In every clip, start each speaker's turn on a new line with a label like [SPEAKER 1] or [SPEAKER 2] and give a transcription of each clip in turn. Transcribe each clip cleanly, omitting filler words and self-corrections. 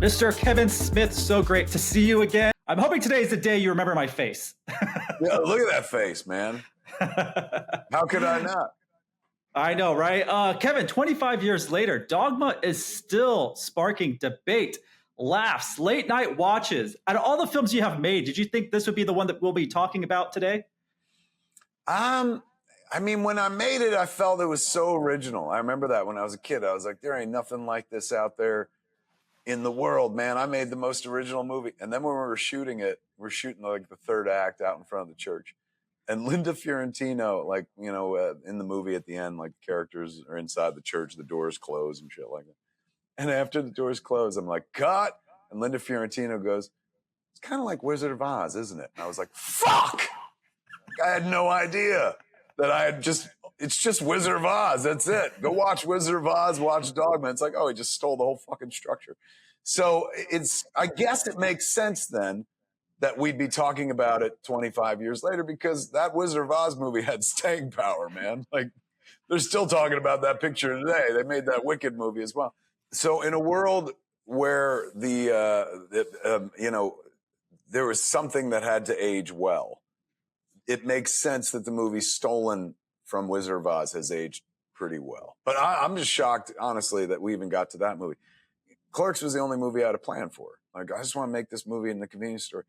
[SPEAKER 1] Mr. Kevin Smith, so great to see you again. I'm hoping today is the day you remember my face.
[SPEAKER 2] Yeah, look at that face, man. How could I not?
[SPEAKER 1] I know, right? Kevin, 25 years later, Dogma is still sparking debate, laughs, late night watches. Out of all the films you have made, did you think this would be the one that we'll be talking about today?
[SPEAKER 2] I mean, when I made it, I felt it was so original. I remember that when I was a kid. I was like, there ain't nothing like this out there in the world, man. I made the most original movie. And then when we were shooting it, we're shooting like the third act out in front of the church. And Linda Fiorentino, like, in the movie at the end, like characters are inside the church, the doors close and shit like that. And after the doors close, I'm like, cut. And Linda Fiorentino goes, it's kind of like Wizard of Oz, isn't it? And I was like, fuck. I had no idea that it's just Wizard of Oz. That's it. Go watch Wizard of Oz, watch Dogma. It's like, oh, he just stole the whole fucking structure. So I guess it makes sense then that we'd be talking about it 25 years later, because that Wizard of Oz movie had staying power, man. Like, they're still talking about that picture today. They made that Wicked movie as well. So in a world where there was something that had to age well, it makes sense that the movie stolen from Wizard of Oz has aged pretty well. But I'm just shocked, honestly, that we even got to that movie. Clerks was the only movie I had a plan for. Like, I just want to make this movie in the convenience store.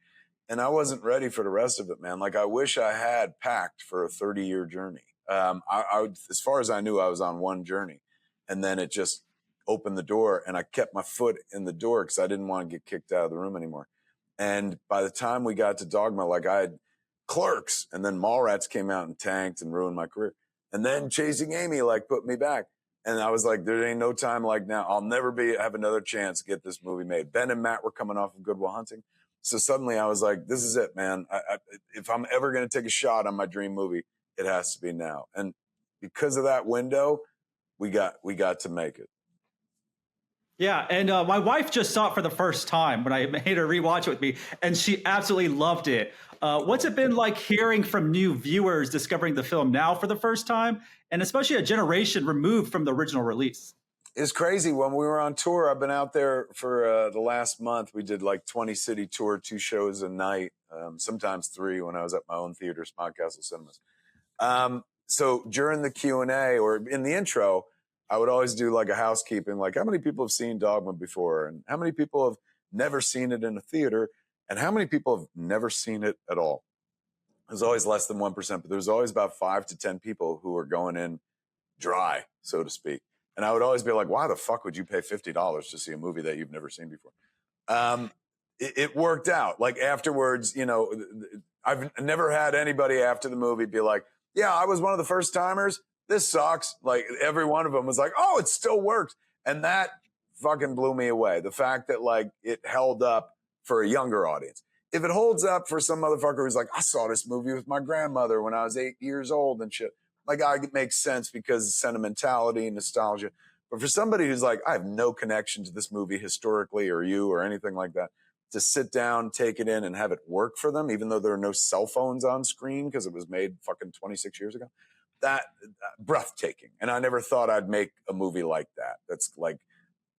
[SPEAKER 2] And I wasn't ready for the rest of it, man. Like, I wish I had packed for a 30-year journey. As far as I knew, I was on one journey. And then it just opened the door, and I kept my foot in the door because I didn't want to get kicked out of the room anymore. And by the time we got to Dogma, like, I had Clerks, and then Mallrats came out and tanked and ruined my career. And then Chasing Amy, like, put me back. And I was like, there ain't no time like now. I'll never have another chance to get this movie made. Ben and Matt were coming off of Good Will Hunting. So suddenly I was like, this is it, man. If I'm ever going to take a shot on my dream movie, it has to be now. And because of that window, we got to make it.
[SPEAKER 1] Yeah, and my wife just saw it for the first time when I made her rewatch it with me, and she absolutely loved it. What's it been like hearing from new viewers discovering the film now for the first time, and especially a generation removed from the original release?
[SPEAKER 2] It's crazy. When we were on tour, I've been out there for the last month. We did like 20-city tour, 2 shows a night, sometimes 3 when I was at my own theater, Smodcastle Cinemas. So during the Q&A or in the intro, I would always do like a housekeeping, like how many people have seen Dogma before, and how many people have never seen it in a theater, and how many people have never seen it at all. There's always less than 1%, but there's always about 5 to 10 people who are going in dry, so to speak. And I would always be like, why the fuck would you pay $50 to see a movie that you've never seen before? It worked out. Like afterwards, I've never had anybody after the movie be like, yeah, I was one of the first timers. This sucks. Like every one of them was like, oh, it still works. And that fucking blew me away. The fact that like it held up for a younger audience. If it holds up for some motherfucker who's like, I saw this movie with my grandmother when I was 8 years old and shit. Like, it makes sense because of sentimentality and nostalgia. But for somebody who's like, I have no connection to this movie historically or you or anything like that, to sit down, take it in, and have it work for them, even though there are no cell phones on screen because it was made fucking 26 years ago, that breathtaking. And I never thought I'd make a movie like that. That's like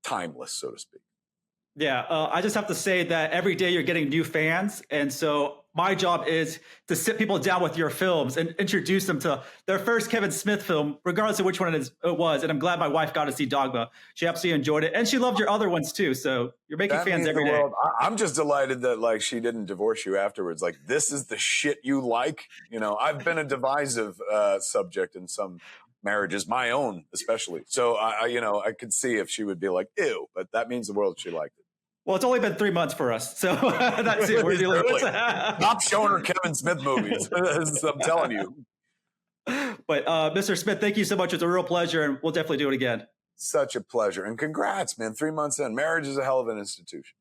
[SPEAKER 2] timeless, so to speak.
[SPEAKER 1] Yeah, I just have to say that every day you're getting new fans. And so my job is to sit people down with your films and introduce them to their first Kevin Smith film, regardless of which one it was. And I'm glad my wife got to see Dogma. She absolutely enjoyed it. And she loved your other ones too. So you're making fans every day.
[SPEAKER 2] I'm just delighted that like she didn't divorce you afterwards. Like, this is the shit you like. I've been a divisive subject in some marriages, my own especially. So I could see if she would be like, ew, but that means the world she liked it.
[SPEAKER 1] Well, it's only been 3 months for us, so that's it. We're dealing with
[SPEAKER 2] Stop showing her Kevin Smith movies. I'm telling you.
[SPEAKER 1] But Mr. Smith, thank you so much. It's a real pleasure, and we'll definitely do it again.
[SPEAKER 2] Such a pleasure. And congrats, man. 3 months in. Marriage is a hell of an institution.